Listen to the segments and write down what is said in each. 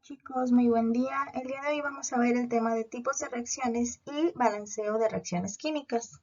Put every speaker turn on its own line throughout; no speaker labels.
Chicos, muy buen día. El día de hoy vamos a ver el tema de tipos de reacciones y balanceo de reacciones químicas.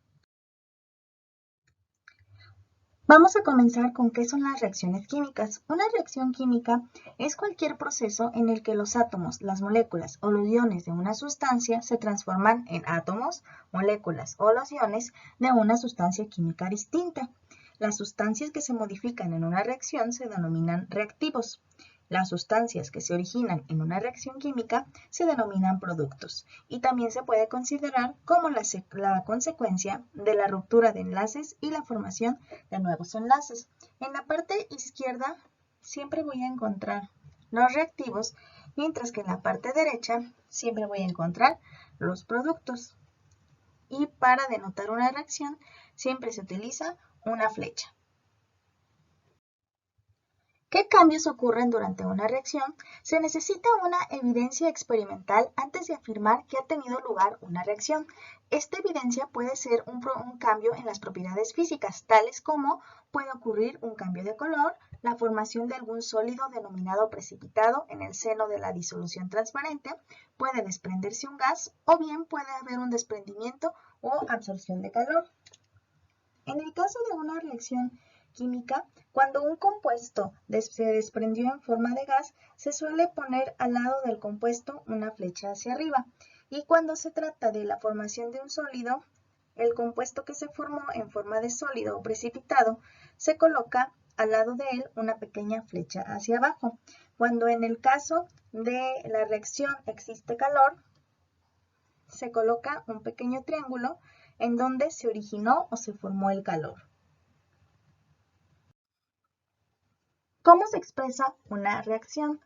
Vamos a comenzar con qué son las reacciones químicas. Una reacción química es cualquier proceso en el que los átomos, las moléculas o los iones de una sustancia se transforman en átomos, moléculas o los iones de una sustancia química distinta. Las sustancias que se modifican en una reacción se denominan reactivos. Las sustancias que se originan en una reacción química se denominan productos y también se puede considerar como la consecuencia de la ruptura de enlaces y la formación de nuevos enlaces. En la parte izquierda siempre voy a encontrar los reactivos, mientras que en la parte derecha siempre voy a encontrar los productos. Y para denotar una reacción siempre se utiliza una flecha. ¿Qué cambios ocurren durante una reacción? Se necesita una evidencia experimental antes de afirmar que ha tenido lugar una reacción. Esta evidencia puede ser un cambio en las propiedades físicas, tales como puede ocurrir un cambio de color, la formación de algún sólido denominado precipitado en el seno de la disolución transparente, puede desprenderse un gas o bien puede haber un desprendimiento o absorción de calor. En el caso de una reacción química, cuando un compuesto se desprendió en forma de gas, se suele poner al lado del compuesto una flecha hacia arriba. Y cuando se trata de la formación de un sólido, el compuesto que se formó en forma de sólido o precipitado, se coloca al lado de él una pequeña flecha hacia abajo. Cuando en el caso de la reacción existe calor, se coloca un pequeño triángulo en donde se originó o se formó el calor. ¿Cómo se expresa una reacción?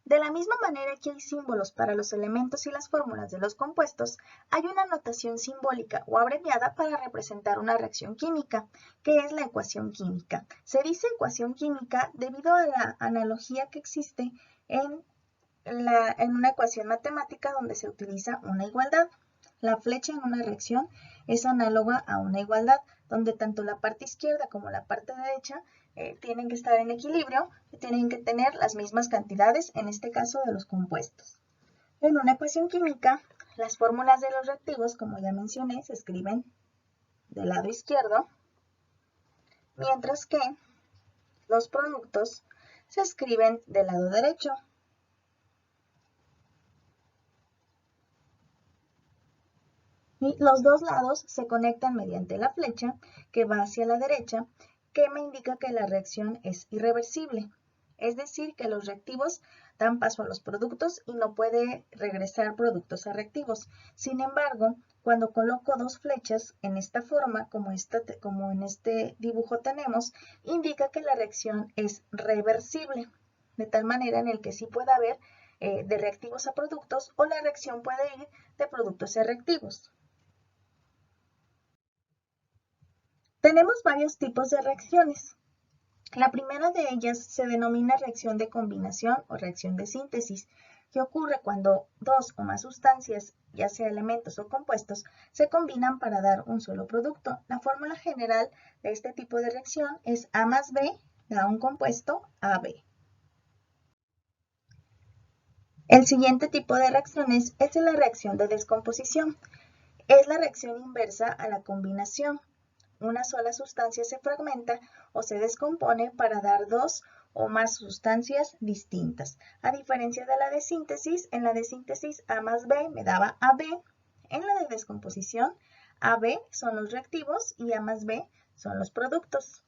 De la misma manera que hay símbolos para los elementos y las fórmulas de los compuestos, hay una notación simbólica o abreviada para representar una reacción química, que es la ecuación química. Se dice ecuación química debido a la analogía que existe en una ecuación matemática donde se utiliza una igualdad. La flecha en una reacción es análoga a una igualdad, donde tanto la parte izquierda como la parte derecha tienen que estar en equilibrio y tienen que tener las mismas cantidades, en este caso de los compuestos. En una ecuación química, las fórmulas de los reactivos, como ya mencioné, se escriben del lado izquierdo, mientras que los productos se escriben del lado derecho. Y los dos lados se conectan mediante la flecha que va hacia la derecha, que me indica que la reacción es irreversible. Es decir, que los reactivos dan paso a los productos y no puede regresar productos a reactivos. Sin embargo, cuando coloco dos flechas en esta forma, como en este dibujo tenemos, indica que la reacción es reversible, de tal manera en el que sí puede haber de reactivos a productos o la reacción puede ir de productos a reactivos. Tenemos varios tipos de reacciones. La primera de ellas se denomina reacción de combinación o reacción de síntesis, que ocurre cuando dos o más sustancias, ya sea elementos o compuestos, se combinan para dar un solo producto. La fórmula general de este tipo de reacción es A más B da un compuesto AB. El siguiente tipo de reacciones es la reacción de descomposición. Es la reacción inversa a la combinación. Una sola sustancia se fragmenta o se descompone para dar dos o más sustancias distintas. A diferencia de la de síntesis, en la de síntesis A más B me daba AB. En la de descomposición, AB son los reactivos y A más B son los productos.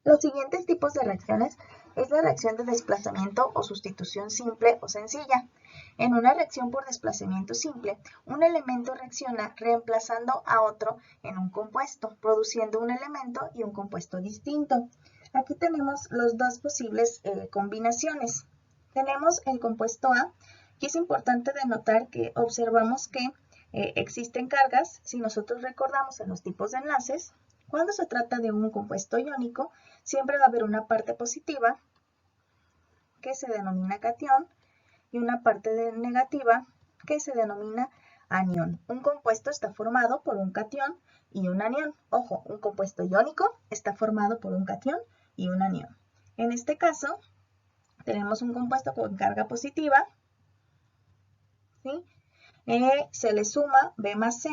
Los siguientes tipos de reacciones es la reacción de desplazamiento o sustitución simple o sencilla. En una reacción por desplazamiento simple, un elemento reacciona reemplazando a otro en un compuesto, produciendo un elemento y un compuesto distinto. Aquí tenemos las dos posibles combinaciones. Tenemos el compuesto A, y es importante denotar que observamos que existen cargas. Si nosotros recordamos en los tipos de enlaces, cuando se trata de un compuesto iónico, siempre va a haber una parte positiva que se denomina catión y una parte negativa que se denomina anión. Un compuesto está formado por un catión y un anión. Ojo, un compuesto iónico está formado por un catión y un anión. En este caso, tenemos un compuesto con carga positiva, ¿sí? Se le suma B más C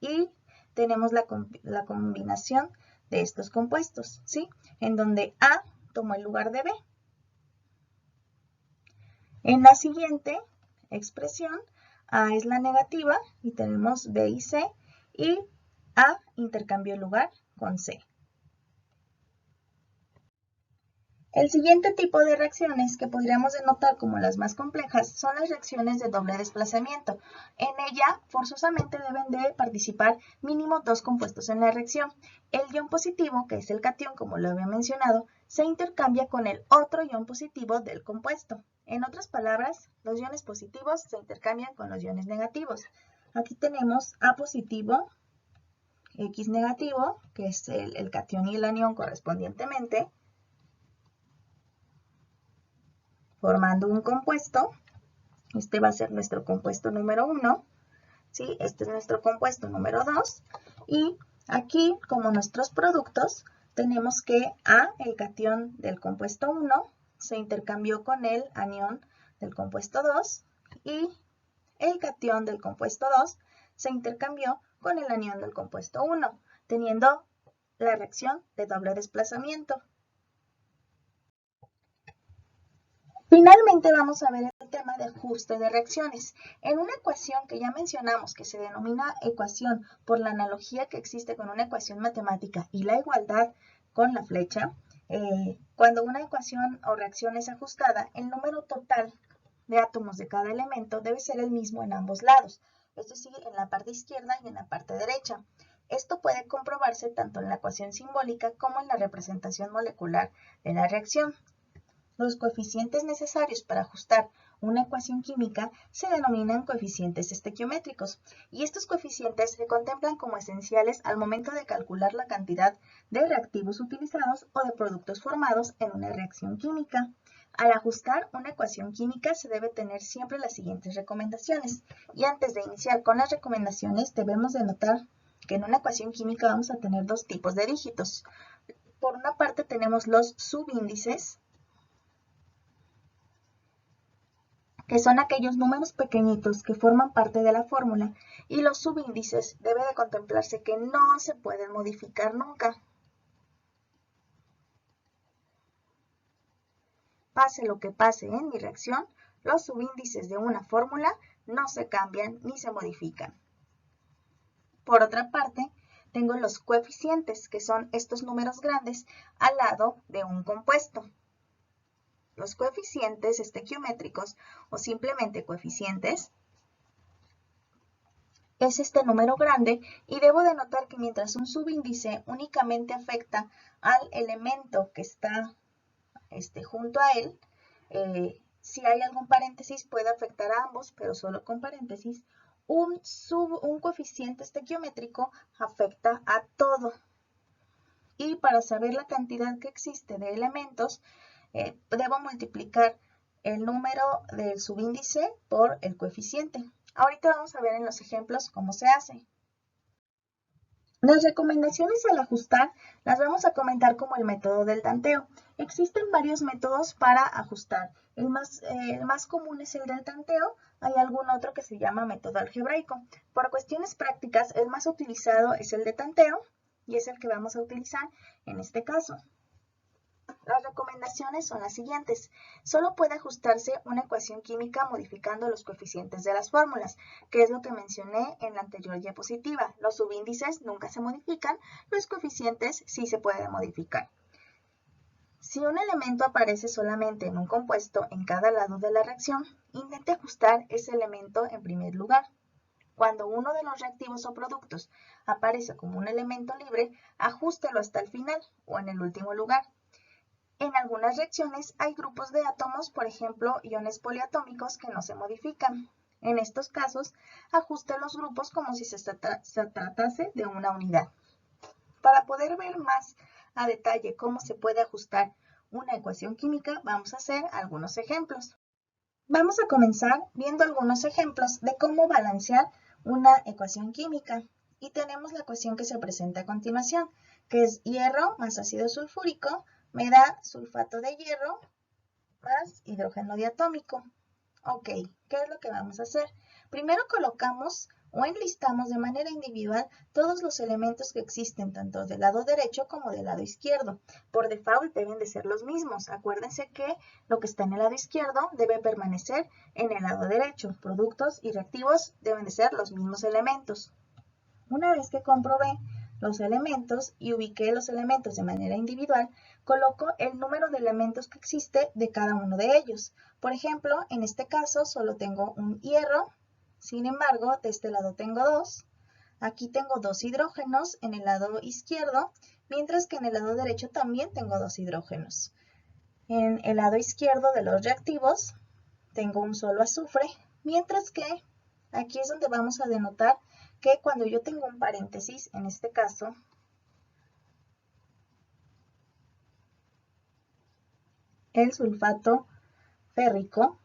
y tenemos la combinación de estos compuestos, ¿sí? En donde A tomó el lugar de B. En la siguiente expresión, A es la negativa y tenemos B y C y A intercambió el lugar con C. El siguiente tipo de reacciones que podríamos denotar como las más complejas son las reacciones de doble desplazamiento. En ella, forzosamente deben de participar mínimo dos compuestos en la reacción. El ion positivo, que es el catión, como lo había mencionado, se intercambia con el otro ion positivo del compuesto. En otras palabras, los iones positivos se intercambian con los iones negativos. Aquí tenemos A positivo, X negativo, que es el catión y el anión correspondientemente, formando un compuesto. Este va a ser nuestro compuesto número 1, ¿sí? Este es nuestro compuesto número 2. Y aquí, como nuestros productos, tenemos que A, el catión del compuesto 1, se intercambió con el anión del compuesto 2 y el catión del compuesto 2 se intercambió con el anión del compuesto 1, teniendo la reacción de doble desplazamiento. Finalmente vamos a ver el tema de ajuste de reacciones. En una ecuación que ya mencionamos que se denomina ecuación por la analogía que existe con una ecuación matemática y la igualdad con la flecha, cuando una ecuación o reacción es ajustada, el número total de átomos de cada elemento debe ser el mismo en ambos lados, es decir, en la parte izquierda y en la parte derecha. Esto puede comprobarse tanto en la ecuación simbólica como en la representación molecular de la reacción. Los coeficientes necesarios para ajustar una ecuación química se denominan coeficientes estequiométricos y estos coeficientes se contemplan como esenciales al momento de calcular la cantidad de reactivos utilizados o de productos formados en una reacción química. Al ajustar una ecuación química se debe tener siempre las siguientes recomendaciones. Y antes de iniciar con las recomendaciones debemos de notar que en una ecuación química vamos a tener dos tipos de dígitos. Por una parte tenemos los subíndices, que son aquellos números pequeñitos que forman parte de la fórmula, y los subíndices debe de contemplarse que no se pueden modificar nunca. Pase lo que pase en mi reacción, los subíndices de una fórmula no se cambian ni se modifican. Por otra parte, tengo los coeficientes, que son estos números grandes al lado de un compuesto. Los coeficientes estequiométricos o simplemente coeficientes es este número grande y debo de notar que mientras un subíndice únicamente afecta al elemento que está junto a él, si hay algún paréntesis puede afectar a ambos, pero solo con paréntesis. Un coeficiente estequiométrico afecta a todo. Y para saber la cantidad que existe de elementos, debo multiplicar el número del subíndice por el coeficiente. Ahorita vamos a ver en los ejemplos cómo se hace. Las recomendaciones al ajustar las vamos a comentar como el método del tanteo. Existen varios métodos para ajustar. El más común es el del tanteo. Hay algún otro que se llama método algebraico. Por cuestiones prácticas, el más utilizado es el de tanteo y es el que vamos a utilizar en este caso. Las recomendaciones son las siguientes. Solo puede ajustarse una ecuación química modificando los coeficientes de las fórmulas, que es lo que mencioné en la anterior diapositiva. Los subíndices nunca se modifican, los coeficientes sí se pueden modificar. Si un elemento aparece solamente en un compuesto en cada lado de la reacción, intente ajustar ese elemento en primer lugar. Cuando uno de los reactivos o productos aparece como un elemento libre, ajústelo hasta el final o en el último lugar. En algunas reacciones hay grupos de átomos, por ejemplo, iones poliatómicos que no se modifican. En estos casos, ajuste los grupos como si se tratase de una unidad. Para poder ver más a detalle cómo se puede ajustar una ecuación química, vamos a hacer algunos ejemplos. Vamos a comenzar viendo algunos ejemplos de cómo balancear una ecuación química. Y tenemos la ecuación que se presenta a continuación, que es hierro más ácido sulfúrico me da sulfato de hierro más hidrógeno diatómico. Ok, ¿qué es lo que vamos a hacer? Primero colocamos o enlistamos de manera individual todos los elementos que existen tanto del lado derecho como del lado izquierdo. Por default deben de ser los mismos. Acuérdense que lo que está en el lado izquierdo debe permanecer en el lado derecho. Productos y reactivos deben de ser los mismos elementos. Una vez que comprobé los elementos y ubiqué los elementos de manera individual, coloco el número de elementos que existe de cada uno de ellos. Por ejemplo, en este caso solo tengo un hierro, sin embargo, de este lado tengo 2. Aquí tengo 2 hidrógenos en el lado izquierdo, mientras que en el lado derecho también tengo 2 hidrógenos. En el lado izquierdo de los reactivos tengo un solo azufre, mientras que aquí es donde vamos a denotar que cuando yo tengo un paréntesis, en este caso, el sulfato férrico,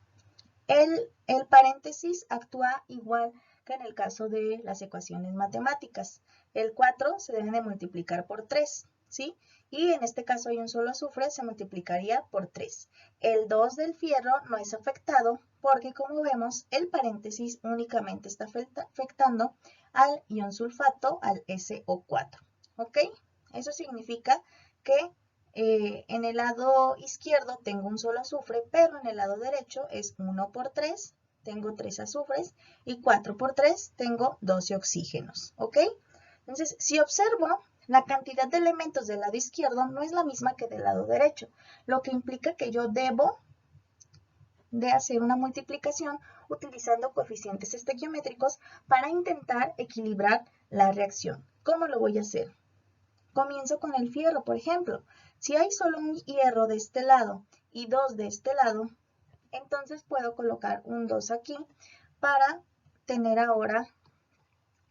el paréntesis actúa igual que en el caso de las ecuaciones matemáticas. El 4 se debe de multiplicar por 3, ¿sí? Y en este caso hay un solo azufre, se multiplicaría por 3. El 2 del fierro no es afectado porque, como vemos, el paréntesis únicamente está afectando al ion sulfato, al SO4, ¿ok? Eso significa que en el lado izquierdo tengo un solo azufre, pero en el lado derecho es 1 por 3, tengo 3 azufres, y 4 por 3 tengo 12 oxígenos, ¿ok? Entonces, si observo, la cantidad de elementos del lado izquierdo no es la misma que del lado derecho, lo que implica que yo debo de hacer una multiplicación utilizando coeficientes estequiométricos para intentar equilibrar la reacción. ¿Cómo lo voy a hacer? Comienzo con el fierro, por ejemplo. Si hay solo un hierro de este lado y 2 de este lado, entonces puedo colocar un 2 aquí para tener ahora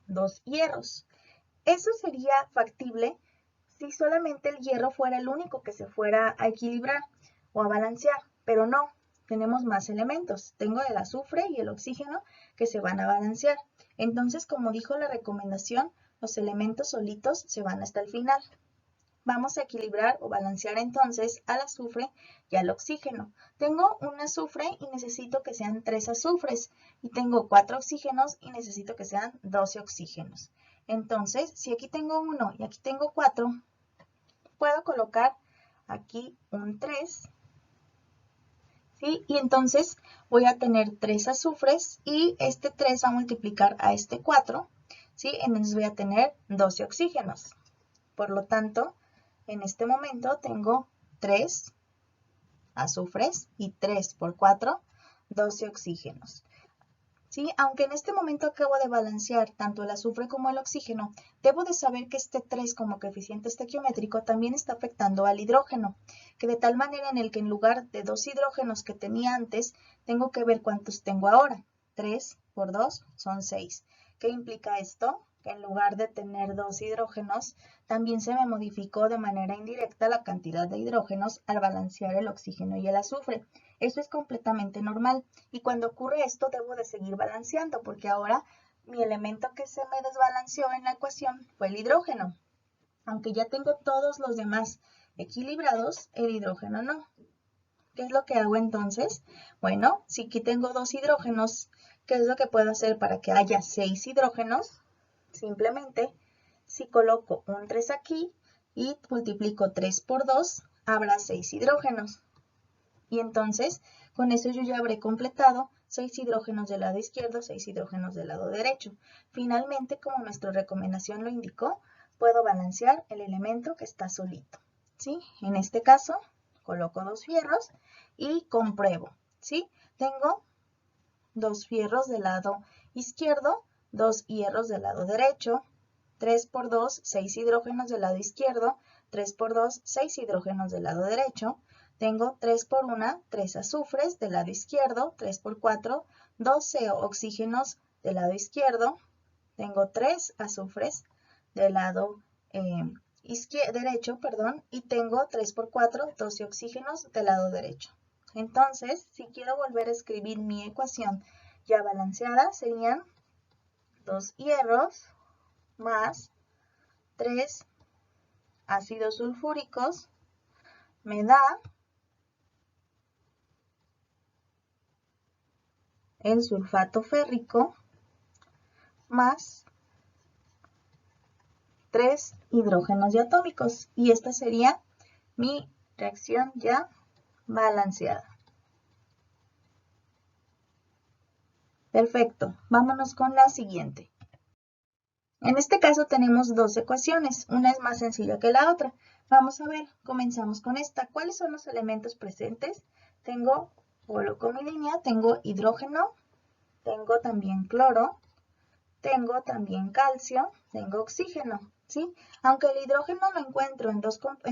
2 hierros. Eso sería factible si solamente el hierro fuera el único que se fuera a equilibrar o a balancear, pero no, tenemos más elementos. Tengo el azufre y el oxígeno que se van a balancear. Entonces, como dijo la recomendación, los elementos solitos se van hasta el final. Vamos a equilibrar o balancear entonces al azufre y al oxígeno. Tengo un azufre y necesito que sean 3 azufres. Y tengo 4 oxígenos y necesito que sean 12 oxígenos. Entonces, si aquí tengo 1 y aquí tengo 4, puedo colocar aquí un 3. ¿Sí? Y entonces voy a tener 3 azufres y este 3 va a multiplicar a este 4. ¿Sí? Entonces voy a tener 12 oxígenos. Por lo tanto, en este momento tengo 3 azufres y 3 por 4, 12 oxígenos. ¿Sí? Aunque en este momento acabo de balancear tanto el azufre como el oxígeno, debo de saber que este 3 como coeficiente estequiométrico también está afectando al hidrógeno, que de tal manera en el que en lugar de 2 hidrógenos que tenía antes, tengo que ver cuántos tengo ahora. 3 por 2 son 6. ¿Qué implica esto? Que en lugar de tener 2 hidrógenos, también se me modificó de manera indirecta la cantidad de hidrógenos al balancear el oxígeno y el azufre. Eso es completamente normal. Y cuando ocurre esto, debo de seguir balanceando, porque ahora mi elemento que se me desbalanceó en la ecuación fue el hidrógeno. Aunque ya tengo todos los demás equilibrados, el hidrógeno no. ¿Qué es lo que hago entonces? Bueno, si aquí tengo 2 hidrógenos, ¿qué es lo que puedo hacer para que haya 6 hidrógenos? Simplemente, si coloco un 3 aquí y multiplico 3 por 2, habrá 6 hidrógenos. Y entonces, con eso yo ya habré completado 6 hidrógenos del lado izquierdo, 6 hidrógenos del lado derecho. Finalmente, como nuestra recomendación lo indicó, puedo balancear el elemento que está solito. ¿Sí? En este caso, coloco 2 fierros y compruebo. ¿Sí? Tengo 2 fierros del lado izquierdo, 2 hierros del lado derecho, 3 por 2, 6 hidrógenos del lado izquierdo, 3 por 2, 6 hidrógenos del lado derecho. Tengo 3 por 1, 3 azufres del lado izquierdo, 3 por 4, 12 oxígenos del lado izquierdo. Tengo 3 azufres del lado derecho, y tengo 3 por 4, 12 oxígenos del lado derecho. Entonces, si quiero volver a escribir mi ecuación ya balanceada, serían 2 hierros más 3 ácidos sulfúricos me da el sulfato férrico más 3 hidrógenos diatómicos. Y esta sería mi reacción ya balanceada. Perfecto, vámonos con la siguiente. En este caso tenemos dos ecuaciones, una es más sencilla que la otra. Vamos a ver, comenzamos con esta. ¿Cuáles son los elementos presentes? Coloco mi línea, tengo hidrógeno, tengo también cloro, tengo también calcio, tengo oxígeno, ¿sí? Aunque el hidrógeno lo encuentro en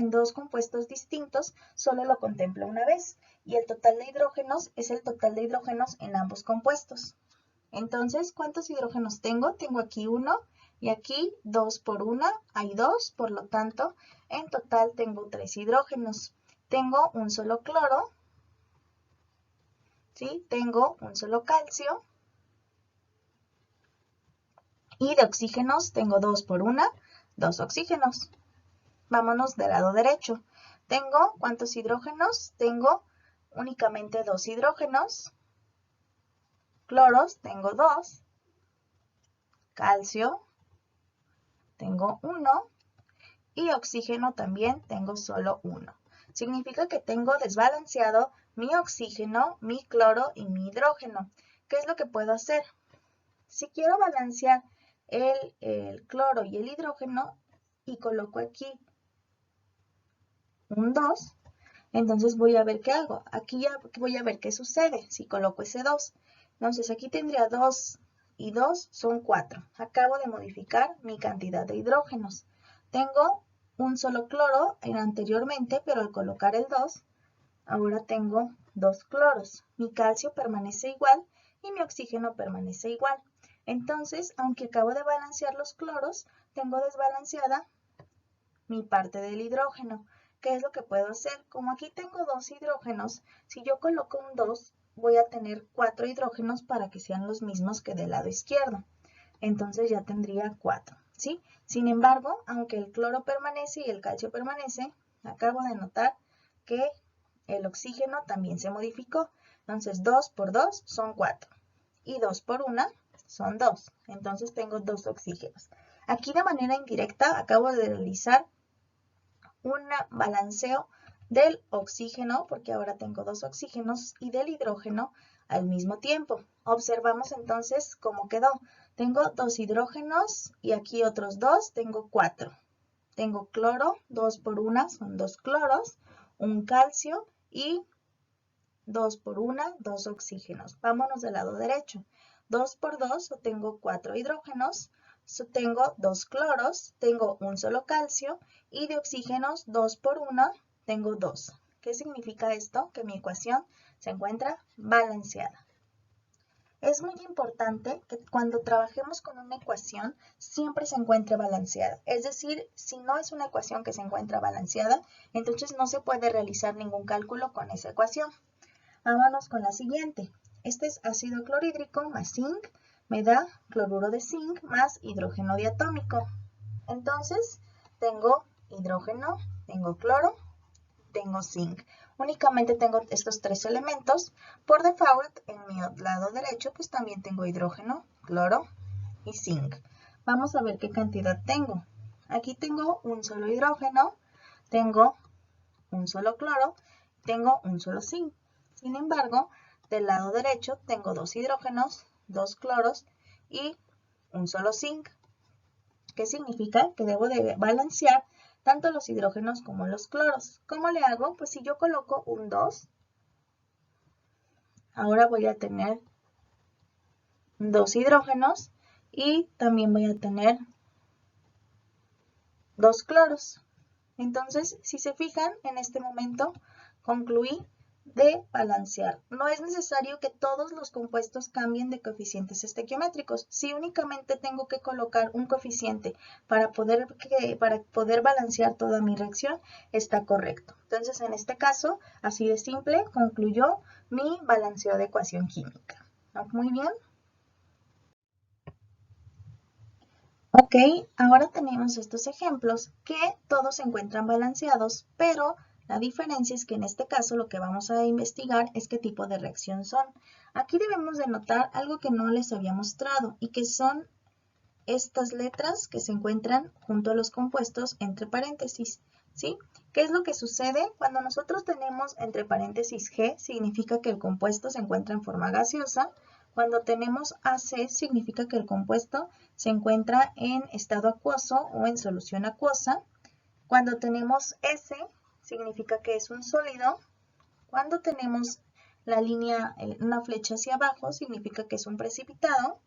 dos compuestos distintos, solo lo contemplo una vez. Y el total de hidrógenos es el total de hidrógenos en ambos compuestos. Entonces, ¿cuántos hidrógenos tengo? Tengo aquí 1 y aquí 2 por 1, hay 2, por lo tanto, en total tengo 3 hidrógenos. Tengo un solo cloro, ¿sí? Tengo un solo calcio. Y de oxígenos tengo 2 por 1, 2 oxígenos. Vámonos del lado derecho. Tengo, ¿cuántos hidrógenos? Tengo únicamente 2 hidrógenos. Cloros, tengo 2. Calcio, tengo 1. Y oxígeno también tengo solo 1. Significa que tengo desbalanceado mi oxígeno, mi cloro y mi hidrógeno. ¿Qué es lo que puedo hacer? Si quiero balancear el cloro y el hidrógeno y coloco aquí un 2, entonces voy a ver qué hago. Aquí ya voy a ver qué sucede si coloco ese 2. Entonces aquí tendría 2 y 2 son 4. Acabo de modificar mi cantidad de hidrógenos. Tengo un solo cloro anteriormente, pero al colocar el 2, ahora tengo 2 cloros. Mi calcio permanece igual y mi oxígeno permanece igual. Entonces, aunque acabo de balancear los cloros, tengo desbalanceada mi parte del hidrógeno. ¿Qué es lo que puedo hacer? Como aquí tengo 2 hidrógenos, si yo coloco un 2, voy a tener 4 hidrógenos para que sean los mismos que del lado izquierdo. Entonces ya tendría 4, ¿sí? Sin embargo, aunque el cloro permanece y el calcio permanece, acabo de notar que el oxígeno también se modificó. Entonces 2 por 2 son 4 y 2 por 1 son 2. Entonces tengo 2 oxígenos. Aquí de manera indirecta acabo de realizar un balanceo del oxígeno, porque ahora tengo 2 oxígenos, y del hidrógeno al mismo tiempo. Observamos entonces cómo quedó. Tengo 2 hidrógenos y aquí otros 2, tengo 4. Tengo cloro, 2 por 1 son 2 cloros, un calcio y 2 por 1, 2 oxígenos. Vámonos del lado derecho. 2 por 2 tengo 4 hidrógenos, tengo 2 cloros, tengo un solo calcio y de oxígenos 2 por 1 tengo 2. ¿Qué significa esto? Que mi ecuación se encuentra balanceada. Es muy importante que cuando trabajemos con una ecuación siempre se encuentre balanceada. Es decir, si no es una ecuación que se encuentra balanceada, entonces no se puede realizar ningún cálculo con esa ecuación. Vámonos con la siguiente. Este es ácido clorhídrico más zinc, me da cloruro de zinc más hidrógeno diatómico. Entonces, tengo hidrógeno, tengo cloro, tengo zinc. Únicamente tengo estos 3 elementos. Por default, en mi lado derecho, pues también tengo hidrógeno, cloro y zinc. Vamos a ver qué cantidad tengo. Aquí tengo un solo hidrógeno, tengo un solo cloro, tengo un solo zinc. Sin embargo, del lado derecho tengo 2 hidrógenos, 2 cloros y un solo zinc. ¿Qué significa? Que debo de balancear tanto los hidrógenos como los cloros. ¿Cómo le hago? Pues si yo coloco un 2, ahora voy a tener 2 hidrógenos y también voy a tener 2 cloros. Entonces, si se fijan, en este momento concluí de balancear. No es necesario que todos los compuestos cambien de coeficientes estequiométricos. Si únicamente tengo que colocar un coeficiente para poder balancear toda mi reacción, está correcto. Entonces, en este caso, así de simple, concluyó mi balanceo de ecuación química. Muy bien. Ok, ahora tenemos estos ejemplos que todos se encuentran balanceados, pero La diferencia es que en este caso lo que vamos a investigar es qué tipo de reacción son. Aquí debemos de notar algo que no les había mostrado y que son estas letras que se encuentran junto a los compuestos entre paréntesis, ¿sí? ¿Qué es lo que sucede? Cuando nosotros tenemos entre paréntesis G, significa que el compuesto se encuentra en forma gaseosa. Cuando tenemos AC, significa que el compuesto se encuentra en estado acuoso o en solución acuosa. Cuando tenemos S, significa que es un sólido. Cuando tenemos la línea, una flecha hacia abajo, significa que es un precipitado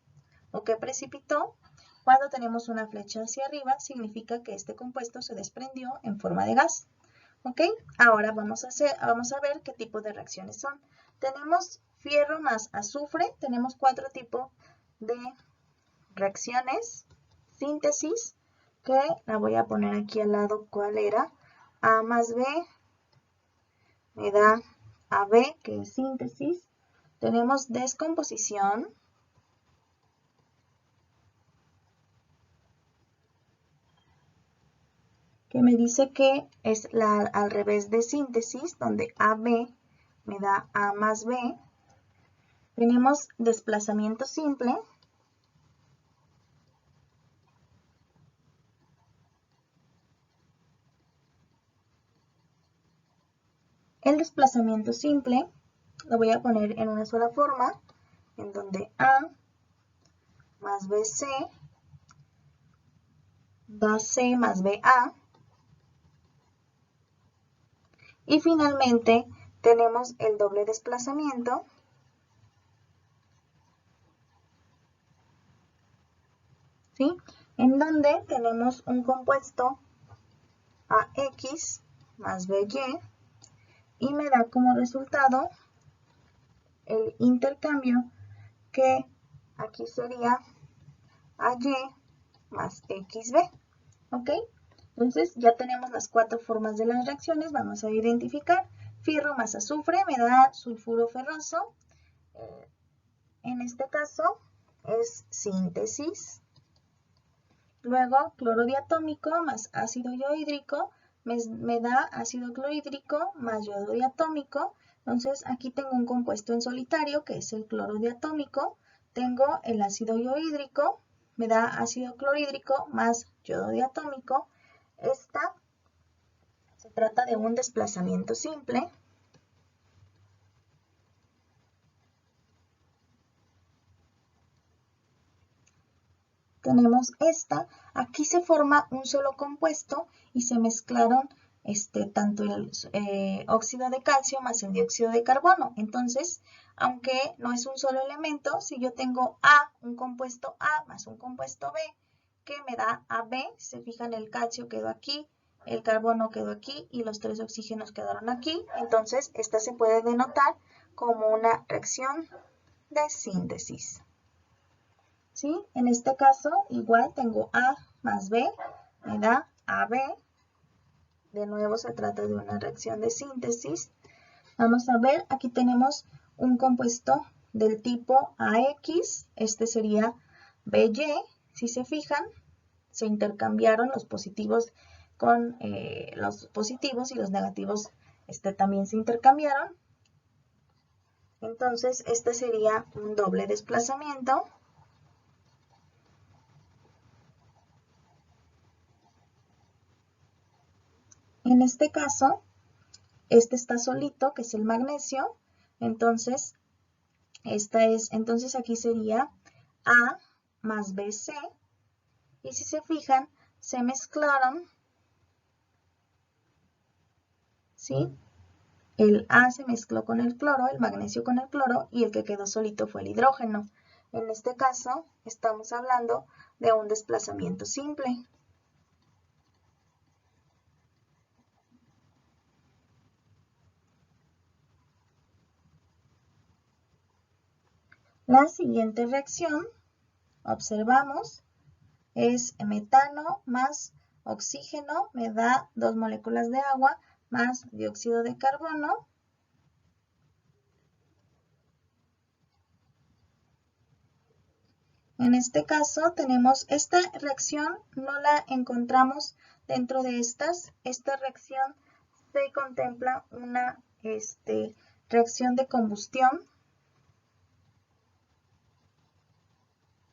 o que precipitó. Cuando tenemos una flecha hacia arriba, significa que este compuesto se desprendió en forma de gas. ¿Ok? Ahora vamos a ver qué tipo de reacciones son. Tenemos fierro más azufre. Tenemos 4 tipos de reacciones. Síntesis, que la voy a poner aquí al lado. ¿Cuál era? A más B me da AB, que es síntesis. Tenemos descomposición, que me dice que es al revés de síntesis, donde AB me da A más B. Tenemos desplazamiento simple. El desplazamiento simple lo voy a poner en una sola forma, en donde A más BC da C más BA. Y finalmente tenemos el doble desplazamiento, ¿sí? En donde tenemos un compuesto AX más BY y me da como resultado el intercambio, que aquí sería AY más XB. ¿Ok? Entonces ya tenemos las 4 formas de las reacciones. Vamos a identificar. Fierro más azufre me da sulfuro ferroso. En este caso es síntesis. Luego cloro diatómico más ácido iohídrico me da ácido clorhídrico más yodo diatómico. Entonces aquí tengo un compuesto en solitario que es el cloro diatómico. Tengo el ácido iohídrico, me da ácido clorhídrico más yodo diatómico. Esta se trata de un desplazamiento simple. Tenemos esta, aquí se forma un solo compuesto y se mezclaron tanto el óxido de calcio más el dióxido de carbono. Entonces, aunque no es un solo elemento, si yo tengo un compuesto A más un compuesto B, que me da AB, se fijan, el calcio quedó aquí, el carbono quedó aquí y los 3 oxígenos quedaron aquí. Entonces, esta se puede denotar como una reacción de síntesis. ¿Sí? En este caso, igual tengo A más B, me da AB. De nuevo se trata de una reacción de síntesis. Vamos a ver, aquí tenemos un compuesto del tipo AX, este sería BY. Si se fijan, se intercambiaron los positivos con los positivos y los negativos también se intercambiaron. Entonces, este sería un doble desplazamiento. En este caso, este está solito, que es el magnesio. Entonces, entonces aquí sería A más BC. Y si se fijan, se mezclaron, ¿sí? El A se mezcló con el cloro, el magnesio con el cloro, y el que quedó solito fue el hidrógeno. En este caso, estamos hablando de un desplazamiento simple. La siguiente reacción, observamos, es metano más oxígeno, me da 2 moléculas de agua más dióxido de carbono. En este caso tenemos esta reacción, no la encontramos dentro de esta reacción se contempla una reacción de combustión.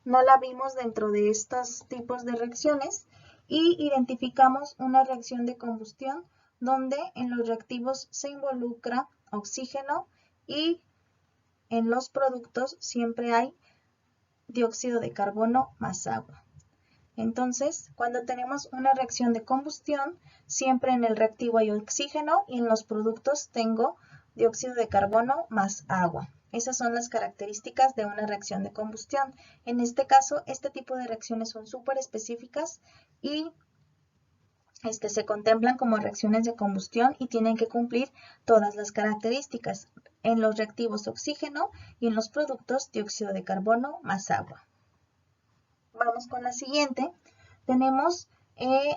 No la vimos dentro de estos tipos de reacciones y identificamos una reacción de combustión donde en los reactivos se involucra oxígeno y en los productos siempre hay dióxido de carbono más agua. Entonces, cuando tenemos una reacción de combustión, siempre en el reactivo hay oxígeno y en los productos tengo dióxido de carbono más agua. Esas son las características de una reacción de combustión. En este caso, este tipo de reacciones son súper específicas y se contemplan como reacciones de combustión y tienen que cumplir todas las características. En los reactivos oxígeno y en los productos dióxido de carbono más agua. Vamos con la siguiente. Tenemos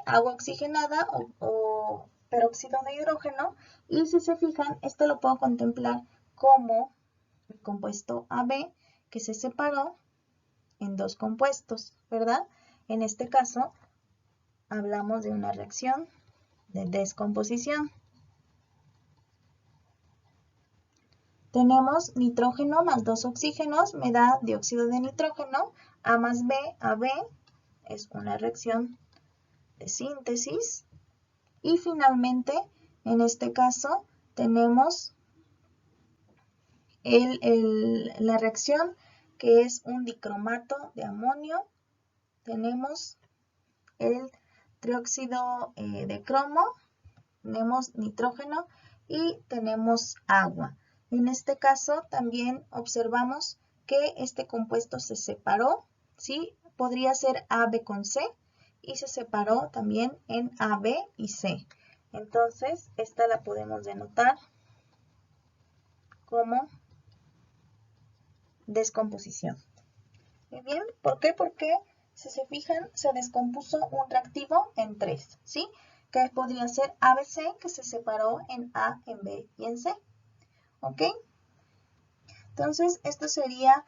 agua oxigenada o peróxido de hidrógeno y si se fijan, esto lo puedo contemplar como el compuesto AB que se separó en dos compuestos, ¿verdad? En este caso, hablamos de una reacción de descomposición. Tenemos nitrógeno más 2 oxígenos, me da dióxido de nitrógeno, A más B, AB, es una reacción de síntesis. Y finalmente, en este caso, tenemos la reacción que es un dicromato de amonio. Tenemos el trióxido de cromo, tenemos nitrógeno y tenemos agua. En este caso también observamos que este compuesto se separó, ¿sí? Podría ser AB con C y se separó también en AB y C. Entonces, esta la podemos denotar como descomposición. Muy bien, ¿por qué? Porque si se fijan, se descompuso un reactivo en 3, ¿sí? Que podría ser ABC, que se separó en A, en B y en C. ¿Ok? Entonces, esto sería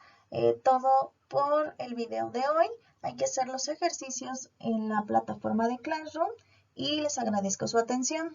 todo por el video de hoy. Hay que hacer los ejercicios en la plataforma de Classroom y les agradezco su atención.